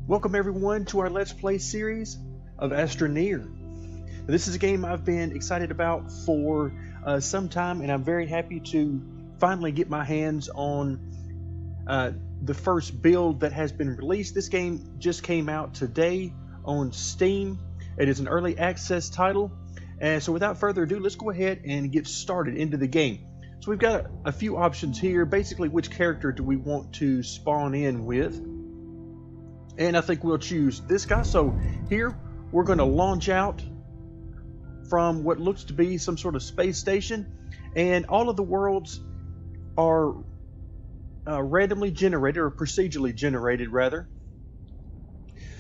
Welcome everyone to our Let's Play series of Astroneer. This is a game I've been excited about for some time, and I'm very happy to finally get my hands on the first build that has been released. This game just came out today on Steam. It is an early access title, and so without further ado, let's go ahead and get started into the game. So we've got a few options here. Basically, which character do we want to spawn in with? And I think we'll choose this guy. So here we're going to launch out from what looks to be some sort of space station, and all of the worlds are randomly generated, or procedurally generated rather.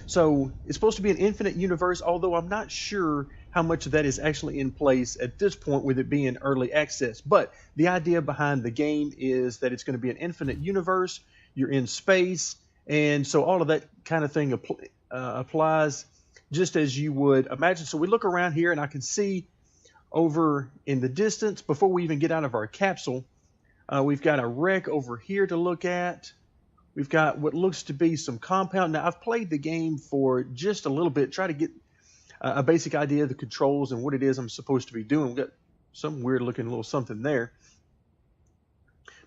So it's supposed to be an infinite universe, although I'm not sure how much of that is actually in place at this point with it being early access. But the idea behind the game is that it's going to be an infinite universe. You're in space, and so all of that kind of thing applies just as you would imagine. So we look around here, and I can see over in the distance, before we even get out of our capsule, we've got a wreck over here to look at. We've got what looks to be some compound. Now, I've played the game for just a little bit, try to get a basic idea of the controls and what it is I'm supposed to be doing. We've got some weird looking little something there.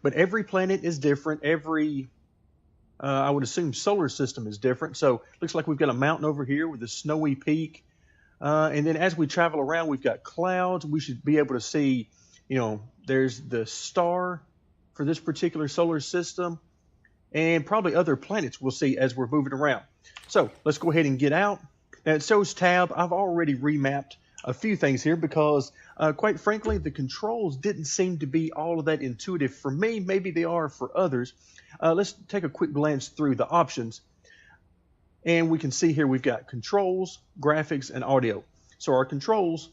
But every planet is different. Every I would assume solar system is different. So looks like we've got a mountain over here with a snowy peak. And then as we travel around, we've got clouds. We should be able to see, there's the star for this particular solar system, and probably other planets we'll see as we're moving around. So let's go ahead and get out. Now it shows tab. I've already remapped a few things here because, quite frankly, the controls didn't seem to be all of that intuitive for me. Maybe they are for others. Let's take a quick glance through the options, and we can see here we've got controls, graphics, and audio. So our controls,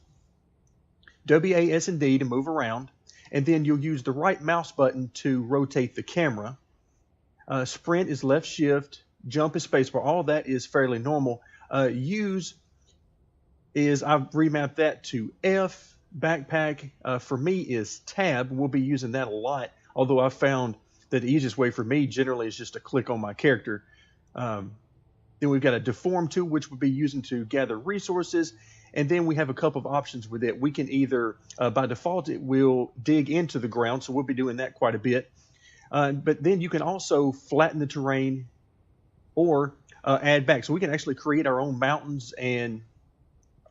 WAS and D to move around, and then you'll use the right mouse button to rotate the camera. Sprint is left shift, jump is spacebar. All that is fairly normal. Use is, I've remapped that to F. Backpack for me is tab. We'll be using that a lot, although I found that the easiest way for me generally is just to click on my character. Then we've got a deform tool, which we'll be using to gather resources, and then we have a couple of options with it. We can either, by default, it will dig into the ground, so we'll be doing that quite a bit. But then you can also flatten the terrain or add back. So we can actually create our own mountains and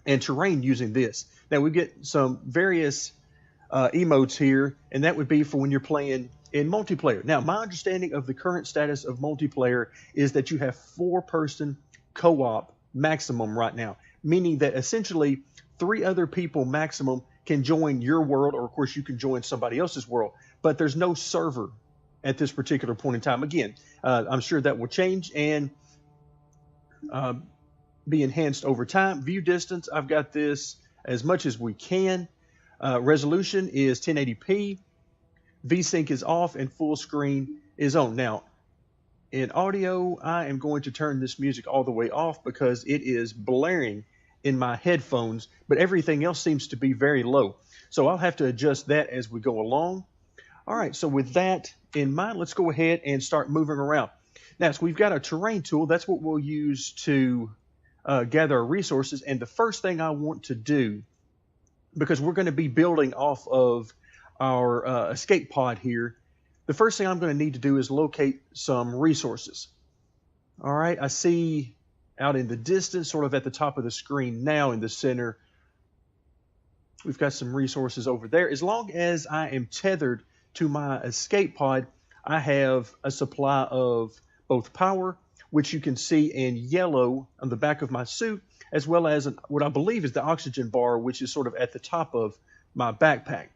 terrain using this. Now we get some various emotes here, and that would be for when you're playing in multiplayer. Now, my understanding of the current status of multiplayer is that you have 4-person co-op maximum right now, meaning that essentially 3 other people maximum can join your world, or of course you can join somebody else's world, but there's no server at this particular point in time. Again, I'm sure that will change and be enhanced over time. View distance, I've got this as much as we can. Resolution is 1080p. VSync is off and full screen is on. Now, in audio, I am going to turn this music all the way off because it is blaring in my headphones, but everything else seems to be very low. So I'll have to adjust that as we go along. All right, so with that in mind, let's go ahead and start moving around. Now, so we've got a terrain tool. That's what we'll use to gather our resources. And the first thing I want to do, because we're going to be building off of our escape pod here, the first thing I'm going to need to do is locate some resources. All right, I see out in the distance, sort of at the top of the screen now in the center, we've got some resources over there. As long as I am tethered to my escape pod, I have a supply of both power, which you can see in yellow on the back of my suit, as well as what I believe is the oxygen bar, which is sort of at the top of my backpack.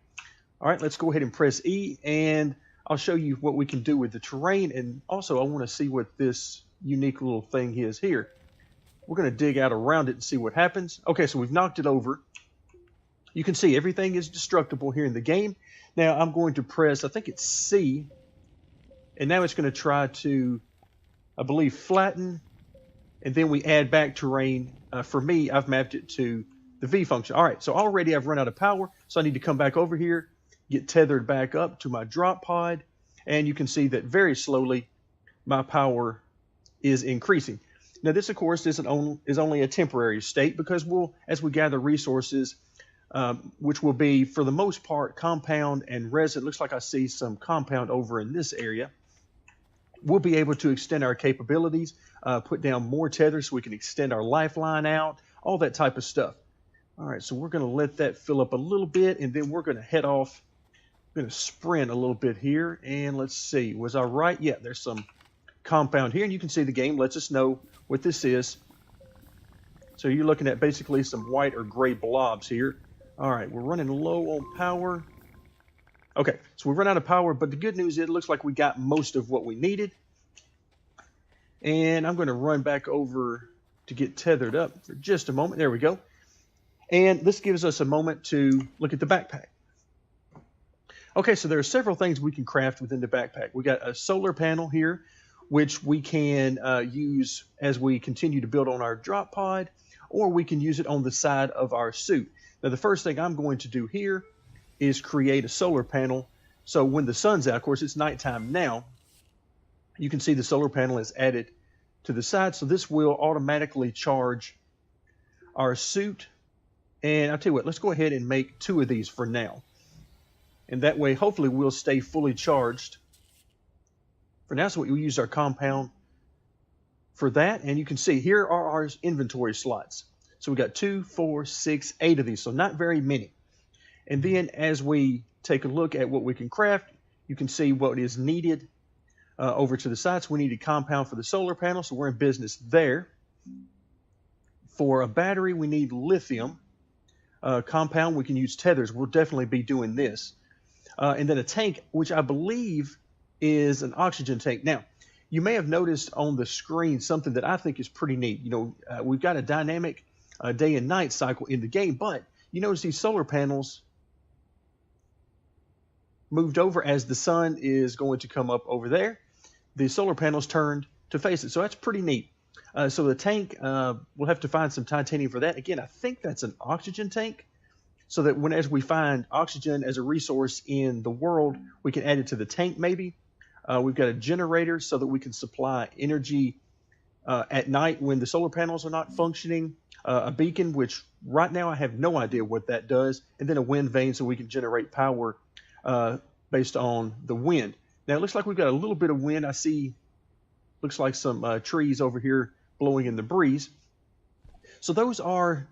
All right, let's go ahead and press E, and I'll show you what we can do with the terrain. And also, I want to see what this unique little thing is here. We're going to dig out around it and see what happens. Okay, so we've knocked it over. You can see everything is destructible here in the game. Now, I'm going to press, I think it's C, and now it's going to try to, I believe, flatten, and then we add back terrain. For me, I've mapped it to the V function. All right, so already I've run out of power, so I need to come back over here, get tethered back up to my drop pod, and you can see that very slowly my power is increasing. Now this, of course, is only a temporary state because as we gather resources, which will be, for the most part, compound and resin. It looks like I see some compound over in this area. We'll be able to extend our capabilities, put down more tethers so we can extend our lifeline out, all that type of stuff. All right, so we're going to let that fill up a little bit, and then we're going to head off. I'm going to sprint a little bit here, and let's see. Was I right? Yeah, there's some compound here, and you can see the game lets us know what this is. So you're looking at basically some white or gray blobs here. All right, we're running low on power. Okay, so we've run out of power, but the good news is it looks like we got most of what we needed. And I'm going to run back over to get tethered up for just a moment. There we go. And this gives us a moment to look at the backpack. Okay, so there are several things we can craft within the backpack. We got a solar panel here, which we can use as we continue to build on our drop pod, or we can use it on the side of our suit. Now, the first thing I'm going to do here is create a solar panel. So when the sun's out, of course, it's nighttime now, you can see the solar panel is added to the side. So this will automatically charge our suit. And I'll tell you what, let's go ahead and make 2 of these for now. And that way, hopefully, we'll stay fully charged for now. So we'll use our compound for that. And you can see here are our inventory slots. So we got 2, 4, 6, 8 of these. So not very many. And then as we take a look at what we can craft, you can see what is needed over to the side. So we need a compound for the solar panel. So we're in business there. For a battery, we need lithium. Compound, we can use tethers. We'll definitely be doing this. And then a tank, which I believe is an oxygen tank. Now, you may have noticed on the screen something that I think is pretty neat. You know, we've got a dynamic day and night cycle in the game, but you notice these solar panels moved over as the sun is going to come up over there. The solar panels turned to face it. So that's pretty neat. So the tank, we'll have to find some titanium for that. Again, I think that's an oxygen tank. So that as we find oxygen as a resource in the world, we can add it to the tank maybe. We've got a generator so that we can supply energy at night when the solar panels are not functioning. A beacon, which right now I have no idea what that does. And then a wind vane so we can generate power based on the wind. Now it looks like we've got a little bit of wind. I see, looks like some trees over here blowing in the breeze. So those are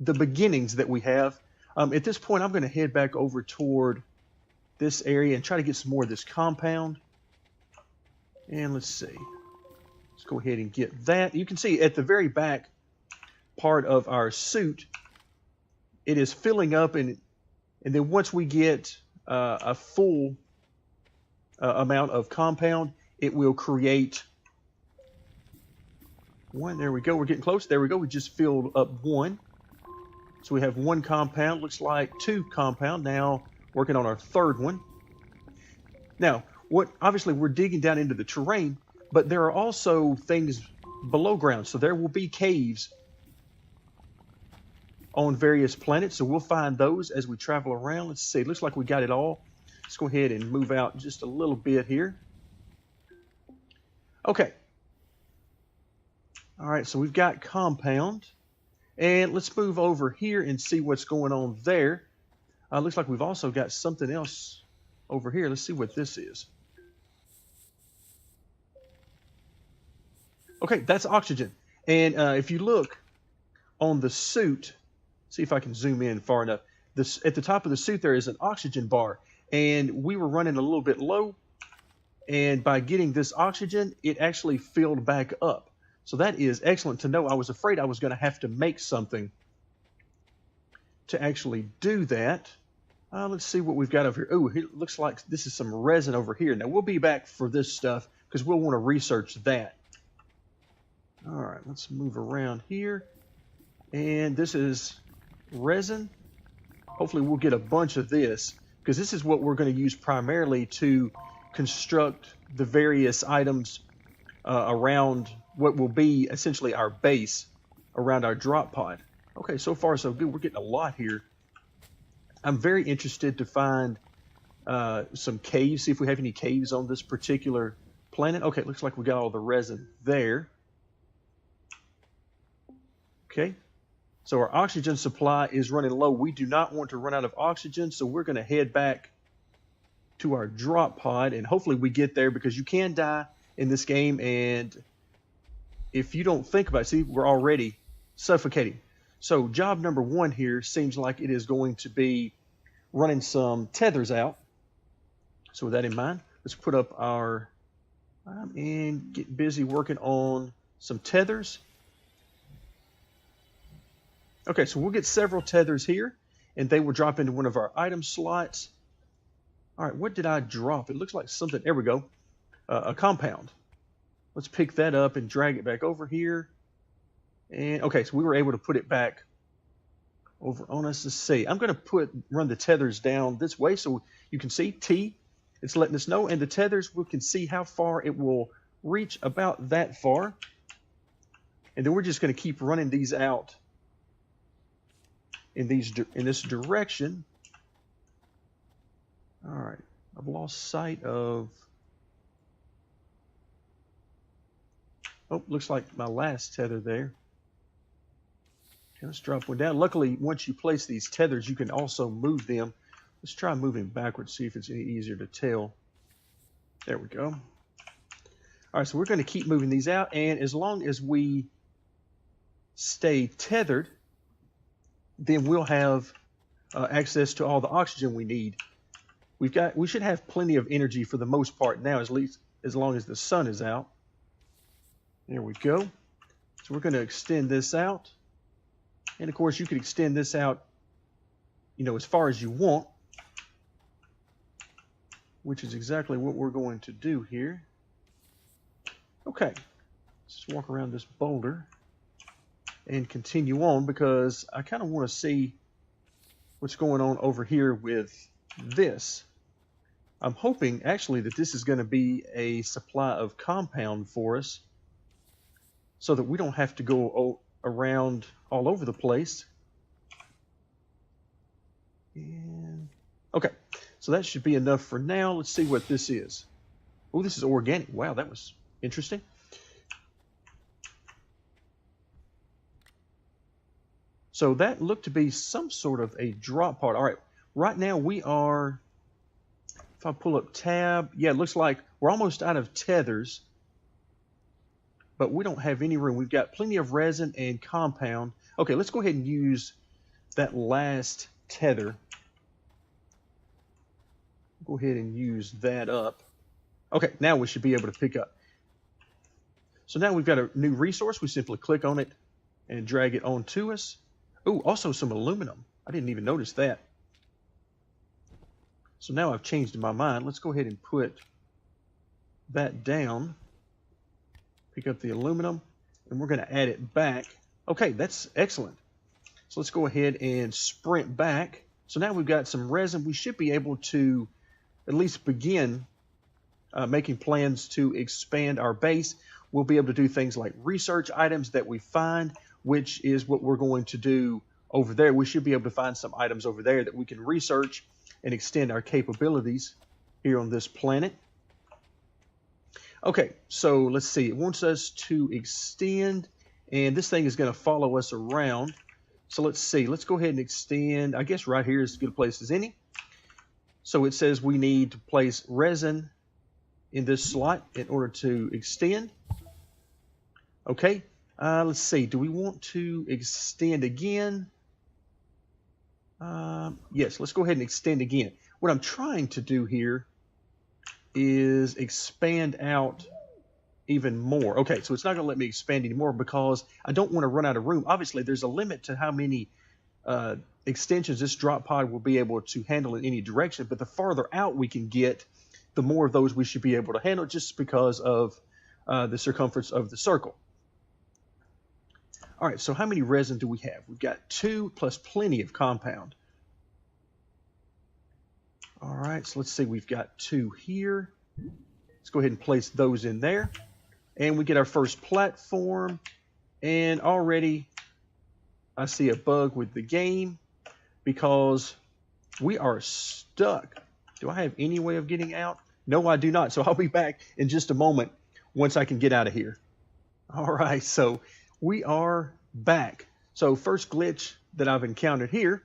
the beginnings that we have. At this point, I'm going to head back over toward this area and try to get some more of this compound. And let's see. Let's go ahead and get that. You can see at the very back part of our suit, it is filling up, and then once we get a full amount of compound, it will create one. There we go. We're getting close. There we go. We just filled up one. So we have 1 compound. Looks like 2 compound. Now working on our 3rd one. Now, obviously we're digging down into the terrain, but there are also things below ground. So there will be caves on various planets. So we'll find those as we travel around. Let's see. Looks like we got it all. Let's go ahead and move out just a little bit here. Okay. All right. So we've got compound. And let's move over here and see what's going on there. Looks like we've also got something else over here. Let's see what this is. Okay, that's oxygen. And if you look on the suit, see if I can zoom in far enough. At the top of the suit there is an oxygen bar. And we were running a little bit low. And by getting this oxygen, it actually filled back up. So that is excellent to know. I was afraid I was going to have to make something to actually do that. Let's see what we've got over here. Oh, it looks like this is some resin over here. Now, we'll be back for this stuff because we'll want to research that. All right, let's move around here. And this is resin. Hopefully, we'll get a bunch of this because this is what we're going to use primarily to construct the various items around what will be essentially our base around our drop pod. Okay, so far so good. We're getting a lot here. I'm very interested to find some caves, see if we have any caves on this particular planet. Okay, looks like we got all the resin there. Okay, so our oxygen supply is running low. We do not want to run out of oxygen, so we're going to head back to our drop pod, and hopefully we get there, because you can die in this game, and if you don't think about it, see, we're already suffocating. So job number one here seems like it is going to be running some tethers out. So with that in mind, let's put up our and get busy working on some tethers. Okay, so we'll get several tethers here, and they will drop into one of our item slots. All right, what did I drop? It looks like something. There we go. A compound. Let's pick that up and drag it back over here. And okay, so we were able to put it back over on us. Let's see. I'm going to run the tethers down this way so you can see T. It's letting us know, and the tethers, we can see how far it will reach, about that far. And then we're just going to keep running these out in this direction. All right, I've lost sight of. Oh, looks like my last tether there. Okay, let's drop one down. Luckily, once you place these tethers, you can also move them. Let's try moving backwards, see if it's any easier to tell. There we go. All right, so we're going to keep moving these out, and as long as we stay tethered, then we'll have access to all the oxygen we need. We should have plenty of energy for the most part now, at least as long as the sun is out. There we go. So we're going to extend this out. And of course, you can extend this out, as far as you want, which is exactly what we're going to do here. Okay, let's just walk around this boulder and continue on, because I kind of want to see what's going on over here with this. I'm hoping actually that this is going to be a supply of compound for us, so that we don't have to go around all over the place. And okay, so that should be enough for now. Let's see what this is. Oh, this is organic. Wow, that was interesting. So that looked to be some sort of a drop pod. All right, right now we are, if I pull up tab, yeah, it looks like we're almost out of tethers, but we don't have any room. We've got plenty of resin and compound. Okay, let's go ahead and use that last tether. Go ahead and use that up. Okay, now we should be able to pick up. So now we've got a new resource. We simply click on it and drag it onto us. Oh, also some aluminum. I didn't even notice that. So now I've changed my mind. Let's go ahead and put that down. Pick up the aluminum, and we're going to add it back. Okay, that's excellent. So let's go ahead and sprint back. So now we've got some resin. We should be able to at least begin making plans to expand our base. We'll be able to do things like research items that we find, which is what we're going to do over there. We should be able to find some items over there that we can research and extend our capabilities here on this planet. Okay, so let's see. It wants us to extend, and this thing is going to follow us around. So let's see. Let's go ahead and extend. I guess right here is as good a place as any. So it says we need to place resin in this slot in order to extend. Okay, let's see. Do we want to extend again? Yes, let's go ahead and extend again. What I'm trying to do here is expand out even more. Okay, so it's not going to let me expand anymore because I don't want to run out of room. Obviously, there's a limit to how many extensions this drop pod will be able to handle in any direction, but the farther out we can get, the more of those we should be able to handle, just because of the circumference of the circle. All right, so how many resin do we have? We've got 2 plus plenty of compound. All right, so let's see, we've got 2 here. Let's go ahead and place those in there. And we get our first platform. And already I see a bug with the game because we are stuck. Do I have any way of getting out? No, I do not. So I'll be back in just a moment once I can get out of here. All right, so we are back. So first glitch that I've encountered here,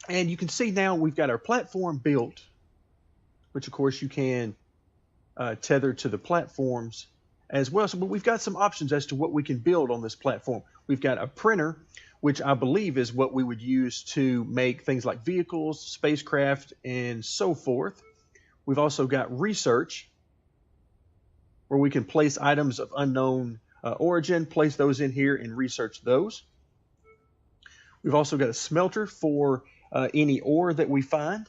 and you can see now we've got our platform built, which of course you can tether to the platforms as well. So, but we've got some options as to what we can build on this platform. We've got a printer, which I believe is what we would use to make things like vehicles, spacecraft, and so forth. We've also got research, where we can place items of unknown origin, place those in here and research those. We've also got a smelter for any ore that we find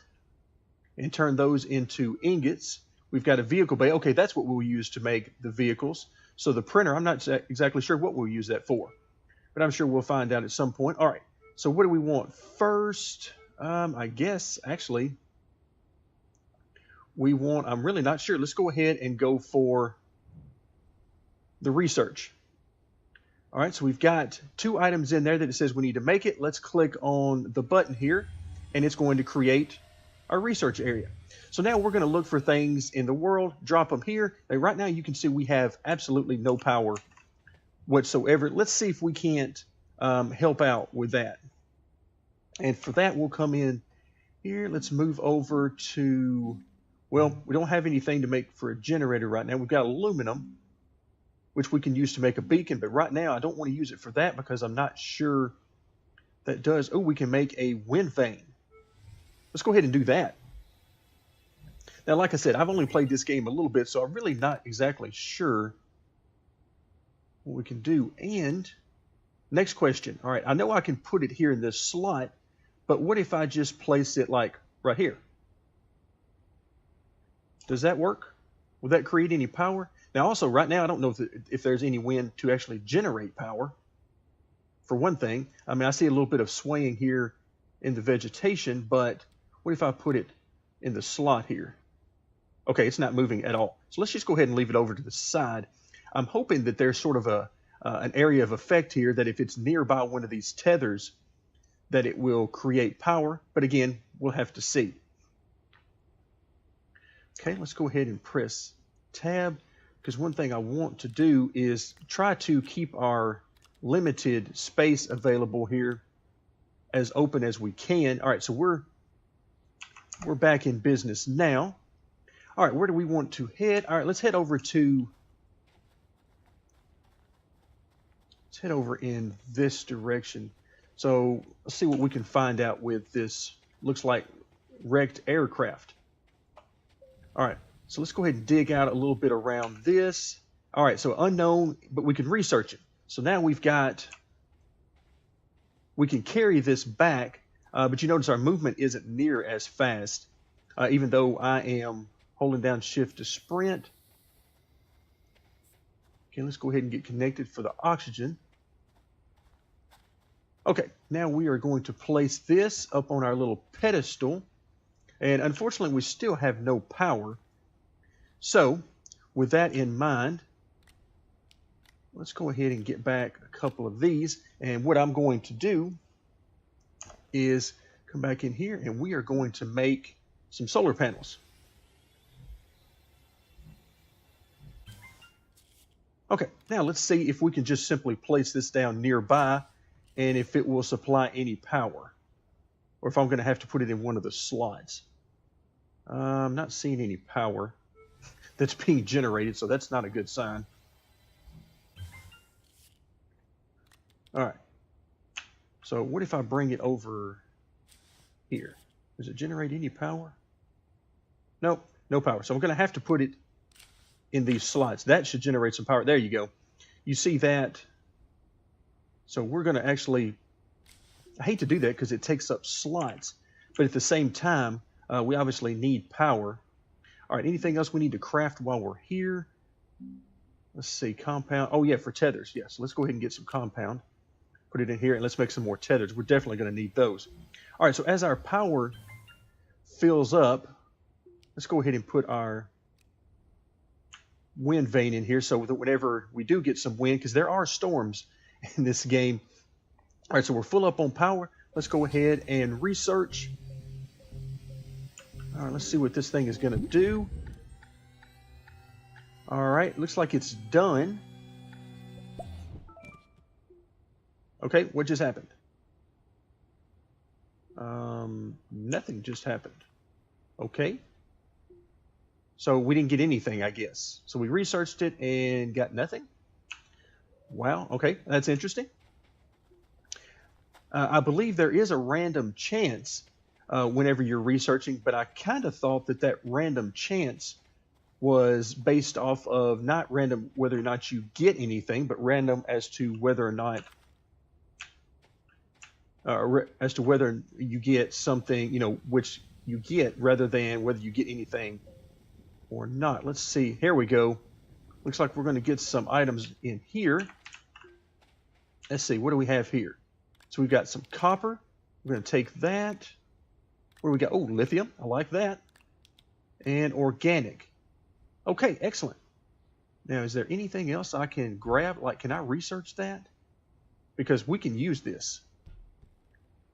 and turn those into ingots. We've got a vehicle bay. Okay, that's what we'll use to make the vehicles. So the printer, I'm not exactly sure what we'll use that for, but I'm sure we'll find out at some point. All right, so what do we want first? I guess, actually, we want, I'm really not sure. Let's go ahead and go for the research. All right, so we've got 2 items in there that it says we need to make it. Let's click on the button here, and it's going to create our research area. So now we're going to look for things in the world, drop them here. Now, right now you can see we have absolutely no power whatsoever. Let's see if we can't help out with that. And for that, we'll come in here. Let's move over to, well, we don't have anything to make for a generator right now. We've got aluminum, which we can use to make a beacon, but right now I don't want to use it for that because I'm not sure that does. Oh, we can make a wind vane. Let's go ahead and do that. Now, like I said, I've only played this game a little bit, so I'm really not exactly sure what we can do. And next question. All right, I know I can put it here in this slot, but what if I just place it like right here? Does that work? Will that create any power? Now, also, right now, I don't know if there's any wind to actually generate power, for one thing. I mean, I see a little bit of swaying here in the vegetation, but what if I put it in the slot here? Okay, it's not moving at all. So let's just go ahead and leave it over to the side. I'm hoping that there's sort of an area of effect here that if it's nearby one of these tethers, that it will create power. But again, we'll have to see. Okay, let's go ahead and press Tab, because one thing I want to do is try to keep our limited space available here as open as we can. All right, so we're back in business now. All right, where do we want to head? All right, let's head over in this direction. So let's see what we can find out with this. Looks like wrecked aircraft. All right, so let's go ahead and dig out a little bit around this. All right, so unknown, but we can research it. So now we can carry this back, but you notice our movement isn't near as fast, even though I am holding down shift to sprint. Okay, let's go ahead and get connected for the oxygen. Okay, now we are going to place this up on our little pedestal. And unfortunately, we still have no power. So, with that in mind, let's go ahead and get back a couple of these. And what I'm going to do is come back in here, and we are going to make some solar panels. Okay, now let's see if we can just simply place this down nearby and if it will supply any power, or if I'm going to have to put it in one of the slots. I'm not seeing any power that's being generated, so that's not a good sign. All right, so what if I bring it over here? Does it generate any power? Nope, no power. So I'm going to have to put it in these slots. That should generate some power. There you go. You see that? So we're going to actually, I hate to do that because it takes up slots, but at the same time, we obviously need power. All right, anything else we need to craft while we're here? Let's see, compound. Oh yeah, for tethers. Yes, let's go ahead and get some compound. Put it in here and let's make some more tethers. We're definitely going to need those. All right, so as our power fills up, let's go ahead and put our wind vane in here so that whenever we do get some wind, because there are storms in this game. All right, so we're full up on power. Let's go ahead and research. All right, let's see what this thing is going to do. All right, looks like it's done. Okay, what just happened? Nothing just happened. Okay. So we didn't get anything, I guess. So we researched it and got nothing. Wow. Okay, that's interesting. I believe there is a random chance whenever you're researching, but I kind of thought that that random chance was based off of not random whether or not you get anything, but random as to whether or not as to whether you get something, which you get rather than whether you get anything or not. Let's see. Here we go. Looks like we're going to get some items in here. Let's see. What do we have here? So we've got some copper. We're going to take that. What do we got? Oh, lithium. I like that. And organic. Okay, excellent. Now, is there anything else I can grab? Like, can I research that? Because we can use this.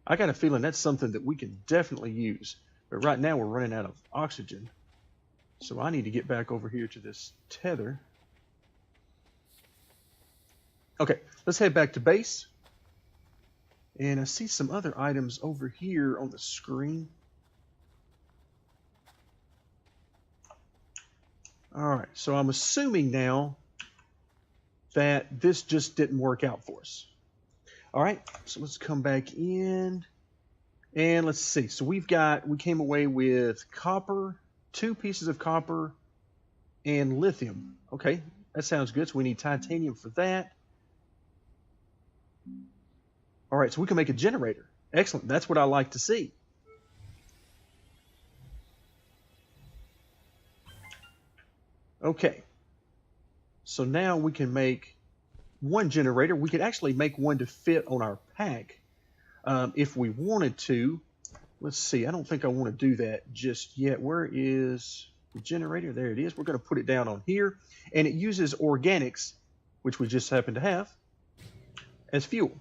I got a feeling that's something that we can definitely use. But right now we're running out of oxygen. So I need to get back over here to this tether. Okay, let's head back to base. And I see some other items over here on the screen. All right, so I'm assuming now that this just didn't work out for us. All right, so let's come back in and let's see. So we came away with copper, 2 pieces of copper and lithium. Okay, that sounds good. So we need titanium for that. All right, so we can make a generator. Excellent, that's what I like to see. Okay, so now we can make 1 generator. We could actually make one to fit on our pack if we wanted to. Let's see, I don't think I want to do that just yet. Where is the generator? There it is. We're going to put it down on here, and it uses organics, which we just happen to have, as fuel.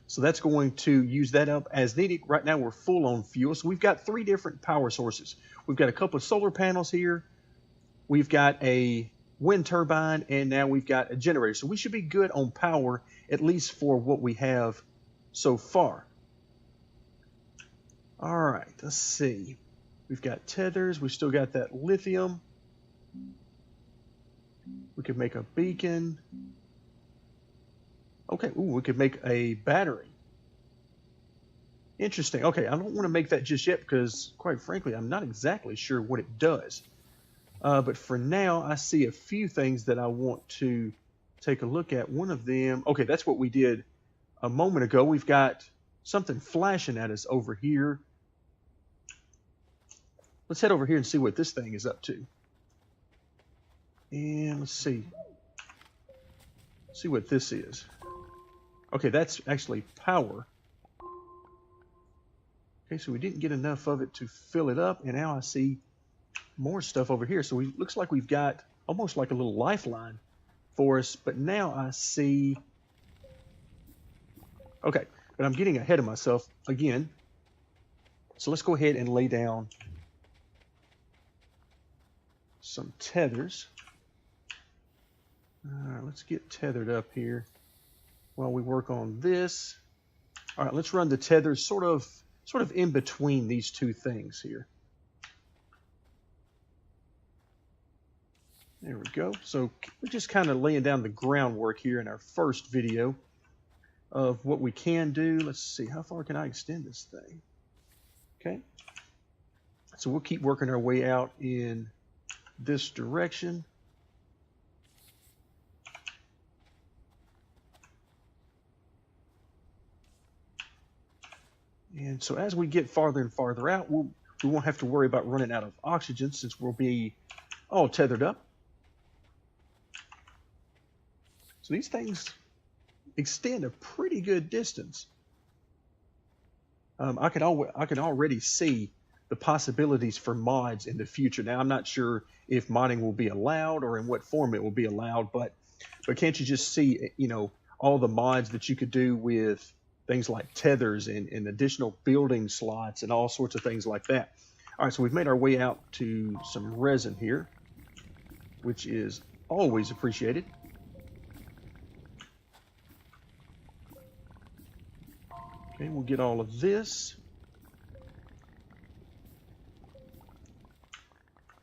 So that's going to use that up as needed. Right now we're full on fuel. So we've got 3 different power sources. We've got a couple of solar panels here. We've got a wind turbine, and now we've got a generator. So we should be good on power, at least for what we have so far. All right, let's see. We've got tethers. We've still got that lithium. We could make a beacon. Okay, ooh, we could make a battery. Interesting. Okay, I don't want to make that just yet because, quite frankly, I'm not exactly sure what it does. But for now, I see a few things that I want to take a look at. One of them, okay, that's what we did a moment ago. We've got something flashing at us over here. Let's head over here and see what this thing is up to. And let's see. See what this is. Okay, that's actually power. Okay, so we didn't get enough of it to fill it up, and now I see more stuff over here. So it looks like we've got almost like a little lifeline for us, but now I see. Okay, but I'm getting ahead of myself again. So let's go ahead and lay down some tethers. All right, let's get tethered up here while we work on this. All right, let's run the tethers sort of in between these 2 things here. There we go. So we're just kind of laying down the groundwork here in our first video of what we can do. Let's see, how far can I extend this thing? Okay. So we'll keep working our way out in this direction. And so as we get farther and farther out, we won't have to worry about running out of oxygen since we'll be all tethered up. So these things extend a pretty good distance. I can already see the possibilities for mods in the future. Now, I'm not sure if modding will be allowed or in what form it will be allowed, but can't you just see, all the mods that you could do with things like tethers and additional building slots and all sorts of things like that. All right, so we've made our way out to some resin here, which is always appreciated. Okay, we'll get all of this.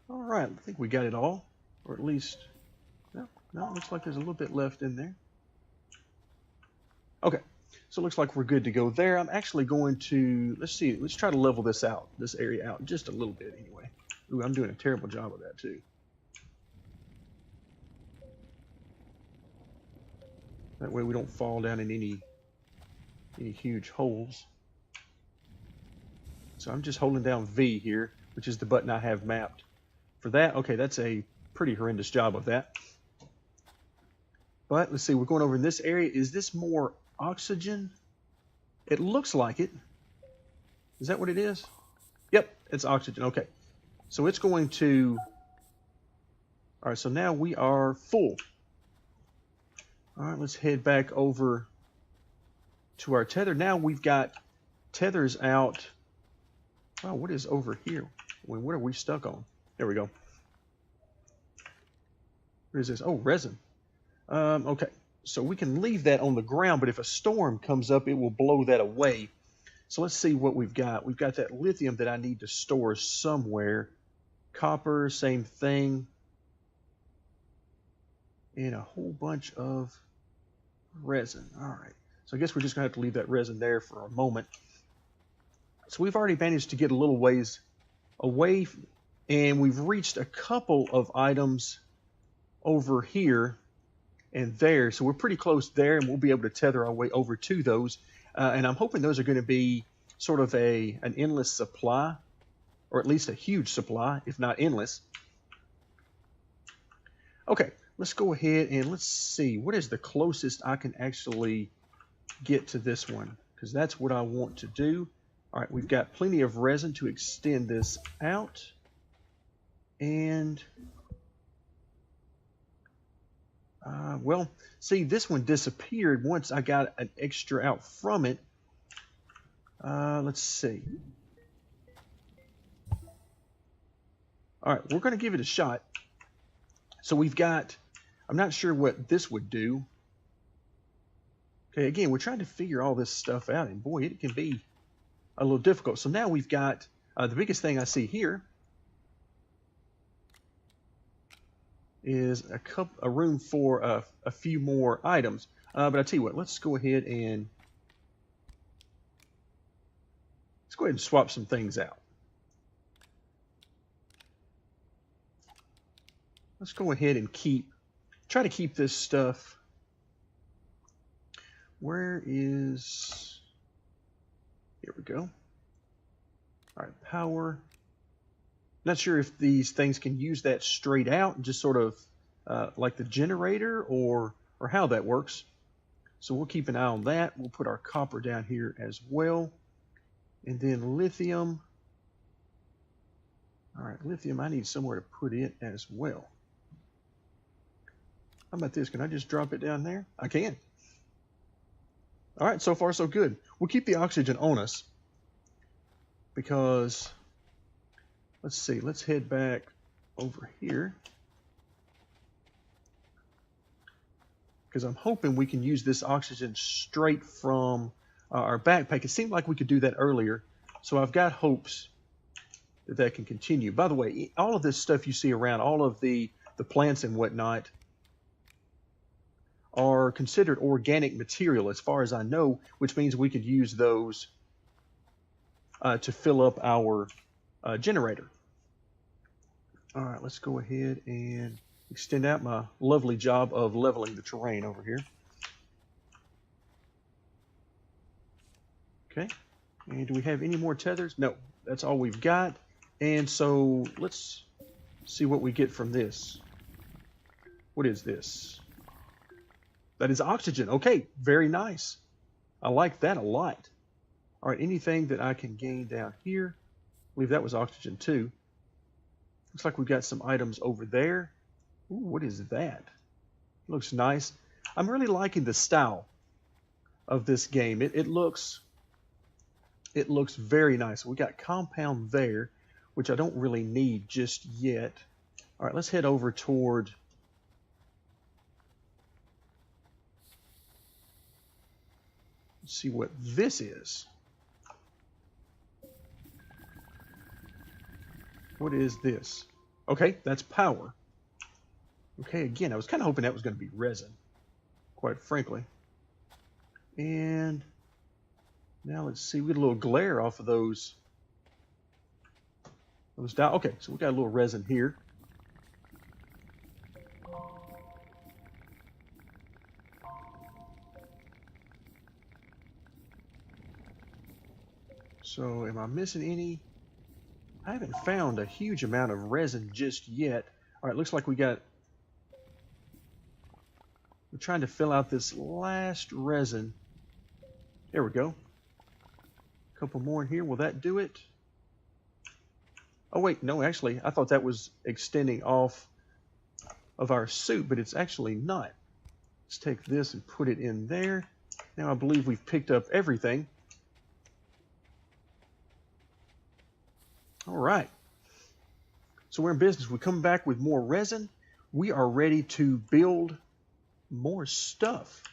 All right, I think we got it all, or at least, no, it looks like there's a little bit left in there. Okay, so it looks like we're good to go there. I'm actually going to, let's try to level this area out just a little bit anyway. Ooh, I'm doing a terrible job of that too. That way we don't fall down in any huge holes. So I'm just holding down V here, which is the button I have mapped for that. Okay, that's a pretty horrendous job of that. But let's see, we're going over in this area. Is this more oxygen? It looks like it. Is that what it is? Yep, it's oxygen. Okay. So it's going to... All right, so now we are full. All right, let's head back over to our tether. Now we've got tethers out. Oh, what is over here? What are we stuck on? There we go. What is this? Oh, resin. Okay, so we can leave that on the ground, but if a storm comes up, it will blow that away. So let's see what we've got. We've got that lithium that I need to store somewhere. Copper, same thing. And a whole bunch of resin. All right, so I guess we're just going to have to leave that resin there for a moment. So we've already managed to get a little ways away, and we've reached a couple of items over here and there, so we're pretty close there, and we'll be able to tether our way over to those. And I'm hoping those are going to be sort of an endless supply, or at least a huge supply, if not endless. Okay, let's go ahead and let's see what is the closest I can actually get to this one, because that's what I want to do. All right, we've got plenty of resin to extend this out, and well, see, this one disappeared once I got an extra out from it. Let's see. All right, we're going to give it a shot. So we've got, I'm not sure what this would do. Okay, again, we're trying to figure all this stuff out, and boy, it can be a little difficult. So now we've got, the biggest thing I see here is a room for a few more items. But I tell you what, let's go ahead and swap some things out. Let's go ahead and try to keep this stuff. Here we go. All right, power. Not sure if these things can use that straight out and just sort of like the generator or how that works. So we'll keep an eye on that. We'll put our copper down here as well. And then lithium. All right, lithium, I need somewhere to put it as well. How about this? Can I just drop it down there? I can. All right, so far so good. We'll keep the oxygen on us because, let's see, let's head back over here because I'm hoping we can use this oxygen straight from our backpack. It seemed like we could do that earlier, so I've got hopes that that can continue. By the way, all of this stuff you see around, all of the plants and whatnot, are considered organic material as far as I know, which means we could use those to fill up our generator. All right, let's go ahead and extend out my lovely job of leveling the terrain over here. Okay, and do we have any more tethers? No, that's all we've got. And so let's see what we get from this. What is this? That is oxygen. Okay, very nice. I like that a lot. All right, anything that I can gain down here? I believe that was oxygen too. Looks like we've got some items over there. Ooh, what is that? Looks nice. I'm really liking the style of this game. It looks very nice. We got compound there, which I don't really need just yet. All right, let's head over toward Let's see what this is. What is this? Okay, that's power. Okay, again, I was kind of hoping that was going to be resin, quite frankly. And now let's see, we get a little glare off of those dials. Okay, so we got a little resin here. So am I missing any? I haven't found a huge amount of resin just yet. All right, looks like we're trying to fill out this last resin. There we go. A couple more in here. Will that do it? Oh wait, no, actually, I thought that was extending off of our suit, but it's actually not. Let's take this and put it in there. Now I believe we've picked up everything. All right. So we're in business. We come back with more resin. We are ready to build more stuff.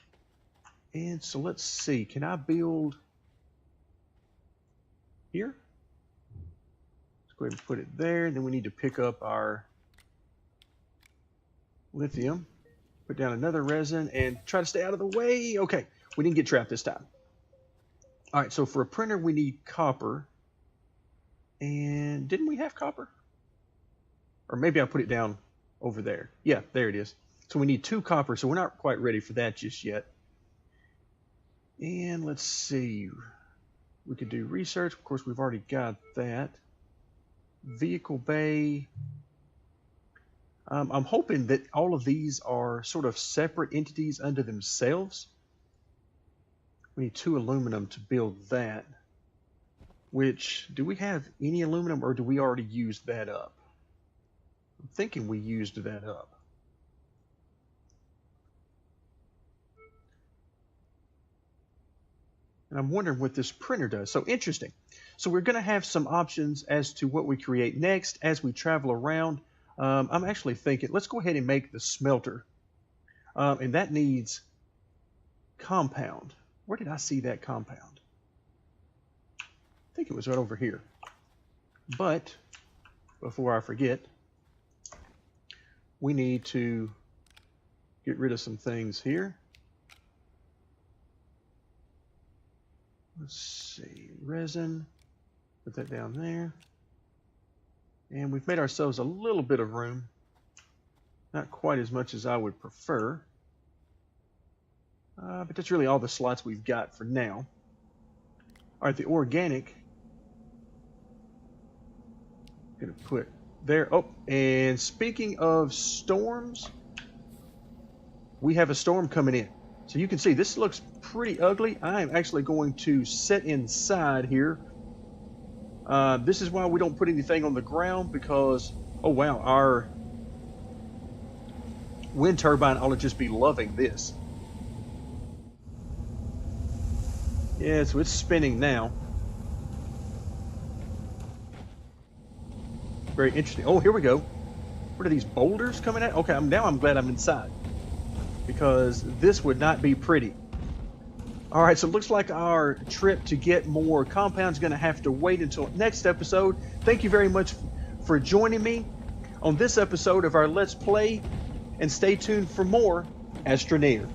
And so let's see. Can I build here? Let's go ahead and put it there. And then we need to pick up our lithium. Put down another resin and try to stay out of the way. Okay. We didn't get trapped this time. All right. So for a printer, we need copper. And didn't we have copper? Or maybe I put it down over there. Yeah, there it is. So we need 2 copper, so we're not quite ready for that just yet. And let's see. We could do research. Of course, we've already got that. Vehicle bay. I'm hoping that all of these are sort of separate entities unto themselves. We need 2 aluminum to build that. Which, do we have any aluminum or do we already use that up? I'm thinking we used that up. And I'm wondering what this printer does. So interesting. So we're going to have some options as to what we create next as we travel around. I'm actually thinking, let's go ahead and make the smelter. And that needs compound. Where did I see that compound? I think it was right over here. But before I forget, we need to get rid of some things here. Let's see, resin, put that down there. And we've made ourselves a little bit of room. Not quite as much as I would prefer. But that's really all the slots we've got for now. All right, the organic. Gonna put there. Oh, and speaking of storms, we have a storm coming in. So you can see this looks pretty ugly. I am actually going to set inside here. This is why we don't put anything on the ground because, oh wow, our wind turbine ought to just be loving this. Yeah, so it's spinning now. Very interesting. Oh, here we go. What are these boulders coming at? Okay, now I'm glad I'm inside because this would not be pretty. All right, so it looks like our trip to get more compounds is going to have to wait until next episode. Thank you very much for joining me on this episode of our Let's Play, and stay tuned for more Astroneer.